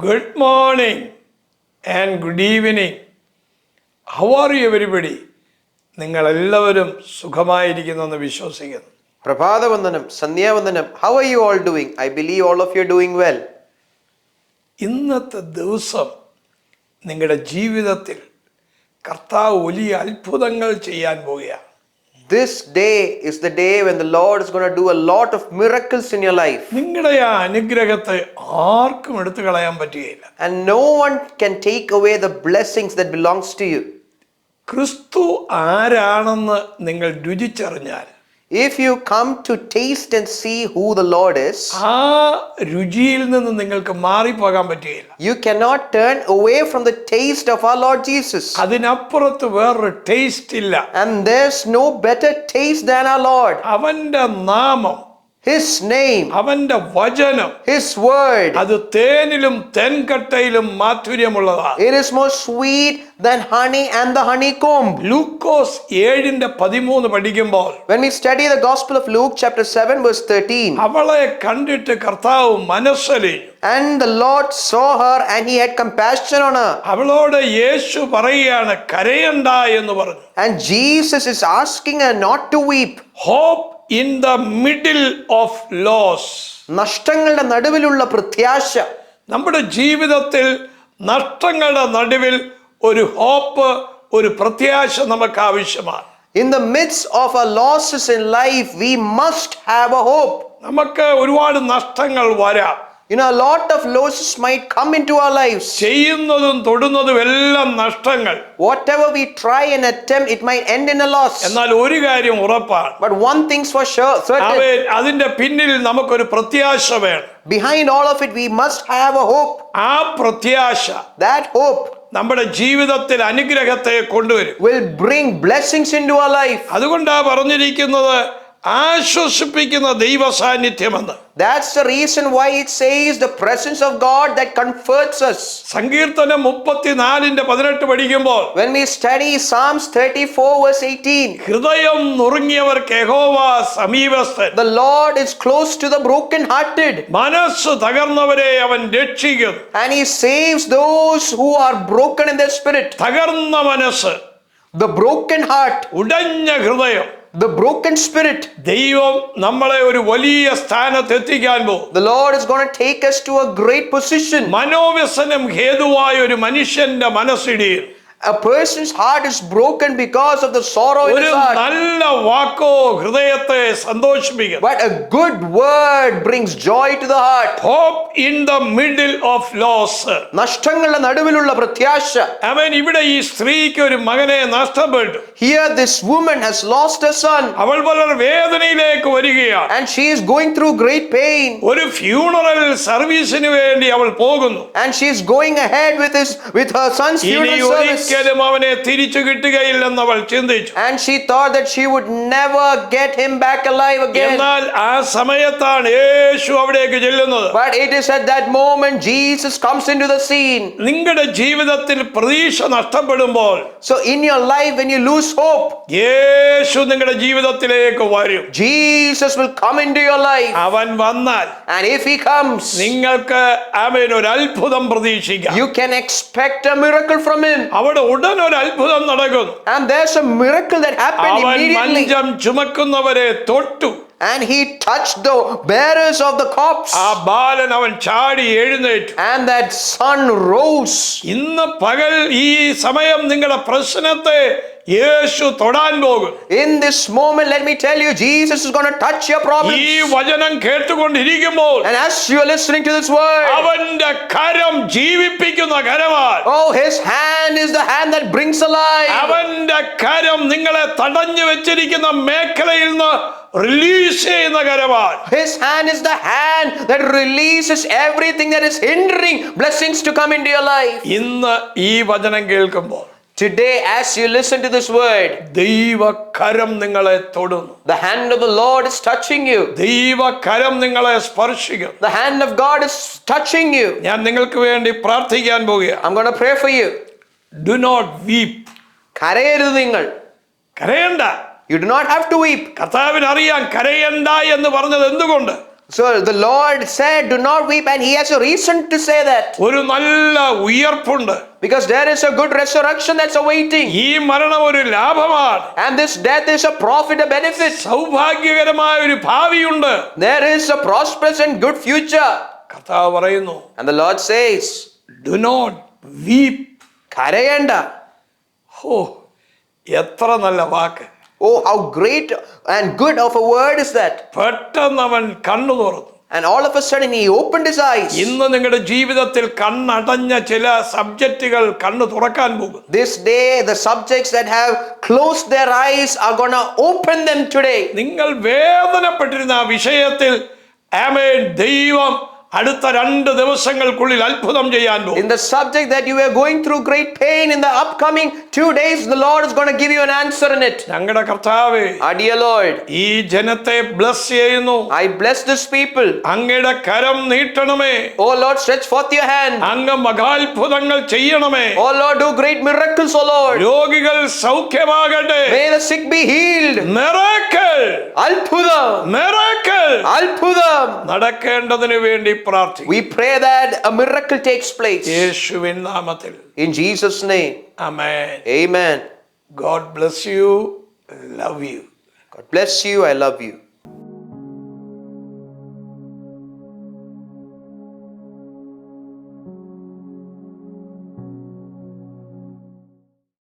Good morning and good evening. How are you everybody? നിങ്ങൾ എല്ലാവരും സുഖമായിരിക്കുന്നെന്ന് വിശ്വസിക്കുന്നു. പ്രഭാതവന്ദനം, സന്ധ്യാവന്ദനം. How are you all doing? I believe all of you are doing well. ഇന്നത്തെ ദിവസം നിങ്ങളുടെ ജീവിതത്തിൽ കർത്താവ് വലിയ അത്ഭുതങ്ങൾ ചെയ്യാൻ പോവുകയാണ്. This day is the day when the Lord is going to do a lot of miracles in your life. നിങ്ങളുടെ ആ അനുഗ്രഹത്തെ ആർക്കും എടുത്തു കളയാൻ പറ്റുകയില്ല. And no one can take away the blessings that belongs to you. ക്രിസ്തു ആരാണെന്ന് നിങ്ങൾ രുചിച്ചറിഞ്ഞാൽ, If you come to taste and see who the Lord is, ആ രുചിയിൽ നിന്ന് നിങ്ങൾക്ക് മാറിപ്പോകാൻ പറ്റുകയില്ല. you cannot turn away from the taste of our Lord Jesus. അതിനപ്പുറത്ത് വേറൊരു taste ഇല്ല. And there's no better taste than our Lord. അവന്റെ നാമം, His name, അവന്റെ വചനം, His word, അത് തേനിലും തെൻകട്ടയിലും മാധുര്യമുള്ളതാണ്. it is more sweet than honey and the honeycomb. ലൂക്കോസ് 7:13 പഠിക്കുമ്പോൾ, When we study the Gospel of Luke chapter 7 verse 13, അവളെ കണ്ടിട്ട് കർത്താവ് മനസ്സലിഞ്ഞു. and the Lord saw her and he had compassion on her. അവളോട് യേശു പറയുകയാണ്, കരയണ്ട എന്ന് പറഞ്ഞു. And Jesus is asking her not to weep. Hope in the middle of loss. നഷ്ടങ്ങളുടെ നടുവിലുള്ള പ്രത്യാശ. നമ്മുടെ ജീവിതത്തിൽ നഷ്ടങ്ങളുടെ നടുവിൽ ഒരു ഹോപ്പ്, ഒരു പ്രത്യാശ നമുക്ക് ആവശ്യമാണ്. In the midst of our losses in life, we must have a hope. നമുക്ക് ഒരുപാട് നഷ്ടങ്ങൾ വരാം. You know, a lot of losses might come into our lives. ചെയ്യുന്നതും തൊടുന്നതും എല്ലാം നഷ്ടങ്ങൾ. Whatever we try and attempt, it might end in a loss. എന്നാൽ ഒരു കാര്യം ഉറപ്പാണ്, But one thing's for sure, certain. അതിന്റെ പിന്നിൽ നമുക്കൊരു പ്രത്യാശ വേണം. Behind all of it, we must have a hope. ആ പ്രത്യാശ That hope നമ്മുടെ ജീവിതത്തിൽ അനുഗ്രഹത്തെ കൊണ്ടുവരും. will bring blessings into our life. അതുകൊണ്ടാ പറഞ്ഞിരിക്കുന്നത് ആശ്വസിപ്പിക്കുന്ന ദൈവ സാന്നിധ്യമെന്ന്. That's the reason why it says the presence of God that comforts us. സങ്കീർത്തനം 34:18 പഠിക്കുമ്പോൾ, When we study Psalms 34 verse 18, ഹൃദയം നുറുങ്ങിയവർക്ക് യഹോവ സമീപസ്ഥൻ, the Lord is close to the brokenhearted, മനസ്സ് തകർന്നവരെ അവൻ രക്ഷിക്കും. and he saves those who are broken in their spirit. തകർന്ന മനസ്സ്, The broken heart, ഉടഞ്ഞ ഹൃദയം, the broken spirit, ദൈവം നമ്മളെ ഒരു വലിയ സ്ഥാനത്ത് എത്തിക്കാൻ പോകും. the Lord is going to take us to a great position. മനോവ്യസനം ഹേതുവായ ഒരു മനുഷ്യന്റെ മനസ്സിടിയിൽ A person's heart is broken because of the sorrow in ഒരു his heart. നല്ല വാക്കോ ഹൃദയത്തെ സന്തോഷിപ്പിക്കും. But a good word brings joy to the heart. Hope in the middle of loss. നഷ്ടങ്ങളുടെ നടുവിലുള്ള പ്രത്യാശ. അവൻ ഇവിടെ ഈ സ്ത്രീക്ക് ഒരു മകനെ നഷ്ടപ്പെട്ടു. Here this woman has lost her son, അവൾ വളരെ വേദനയിലേക്ക് വരികയാണ്. and she is going through great pain, ഒരു ഫ്യൂണറൽ സർവീസിന് വേണ്ടി അവൾ പോകുന്നു. and she is going ahead with her son's ഇനി funeral service, ഒരിക്കലും അവനെ തിരിച്ചു കിട്ടുകയില്ലെന്ന് അവൾ ചിന്തിച്ചു. and she thought that she would never get him back alive again. എന്നാൽ ആ സമയത്താണ് യേശു അവിടേക്ക് ചെല്ലുന്നത്. But it is at that moment Jesus comes into the scene. നിങ്ങളുടെ ജീവിതത്തിൽ പ്രതീക്ഷ നഷ്ടപ്പെടുമ്പോൾ, So in your life, when you lose hope, യേശു നിങ്ങളുടെ ജീവിതത്തിലേക്ക് വരും. Jesus will come into your life, അവൻ വന്നാൽ and if he comes, നിങ്ങൾക്ക് അവൻ ഒരു അത്ഭുതം പ്രതീക്ഷിക്കാം. you can expect a miracle from him. അവിടെ ഉടൻ ഒരു അത്ഭുതം നടക്കുന്നു. And there's a miracle that happened അവൻ immediately. മഞ്ചം ചുമക്കുന്നവരെ തൊട്ടു. And he touched the bearers of the corpse. ആ ബാലൻ അവൻ ചാടി എഴുന്നേറ്റു. And that son rose. ഇന്ന് പകൽ ഈ സമയം നിങ്ങളുടെ പ്രശ്നത്തെ യേശു തൊടാൻ പോകും. In this moment, let me tell you, Jesus is going to touch your problems. ഈ വചനം കേട്ടുകൊണ്ടിരിക്കുമ്പോൾ And as you are listening to this word, അവന്റെ കരം ജീവിപ്പിക്കുന്ന കരമാണ്. oh, his hand is the hand that brings alive. അവന്റെ കരം നിങ്ങളെ തടഞ്ഞു വെച്ചിരിക്കുന്ന മേഖലയിൽ നിന്ന് റിലീസ് ചെയ്യുന്ന കരമാണ്. His hand is the hand that releases everything that is hindering blessings to come into your life. ഇന്ന് ഈ വചനം കേൾക്കുമ്പോൾ Today, as you listen to this word, ദൈവകരം നിങ്ങളെ തൊടുന്നു. the hand of the Lord is touching you. ദൈവകരം നിങ്ങളെ സ്പർശിക്കും. The hand of God is touching you. ഞാൻ നിങ്ങൾക്ക് വേണ്ടി പ്രാർത്ഥിക്കാൻ പോകുകയാണ്. I'm going to pray for you. Do not weep. കരയരുത് നിങ്ങൾ. കരയണ്ട. You do not have to weep. കർത്താവിന് അറിയാം കരയണ്ട എന്ന് പറഞ്ഞത് എന്തുകൊണ്ട്. So the Lord said, do not weep, and he has a reason to say that. ഒരു നല്ല ഉയർപ്പുണ്ട്. Because there is a good resurrection that's awaiting. ഈ മരണം ഒരു ലാഭമാണ്. And this death is a profit, a benefit. സൗഭാഗ്യകരമായ ഒരു ഭാവിയുണ്ട്. There is a prosperous and good future. കർത്താവ് പറയുന്നു, And the Lord says, do not weep. Karayanda. ഓ, എത്ര നല്ല വാക്ക്. Oh, how great and good of a word is that. പെട്ടെന്ന് അവൻ കണ്ണു തുറന്നു. And all of a sudden he opened his eyes. ഇന്ന് നിങ്ങളുടെ ജീവിതത്തിൽ കണ്ണടഞ്ഞ ചില സബ്ജക്റ്റുകൾ കണ്ണു തുറക്കാൻ പോകും. This day, the subjects that have closed their eyes are gonna open them today. നിങ്ങൾ വേദനപ്പെട്ടിരുന്ന ആ വിഷയത്തിൽ ആമേൻ, ദൈവം അടുത്ത 2 ദിവസങ്ങൾക്കുള്ളിൽ അത്ഭുതം ചെയ്യാൻ പോകും. In the subject that you were going through great pain, in the upcoming 2 days, the Lord is going to give you an answer in it. ഞങ്ങളുടെ കർത്താവേ, Our dear Lord, ഈ ജനത്തെ ബ്ലസ് ചെയ്യുന്നു. I bless this people. അങ്ങയുടെ കരം നീട്ടണമേ. Oh Lord, stretch forth your hand. അങ്ങ് മഹാത്ഭുതങ്ങൾ ചെയ്യണമേ. Oh Lord, do great miracles, oh Lord. രോഗികൾ സൗഖ്യമാകട്ടെ. May the sick be healed. Miracle, Alpudam. Miracle Alpudam. നടക്കേണ്ടതിനു വേണ്ടി പ്രാർത്ഥിക്കുന്നു. We pray that a miracle takes place. യേശുവിൻ നാമത്തിൽ. In Jesus' name. Amen. Amen. God bless you. Love you. God bless you. I love you.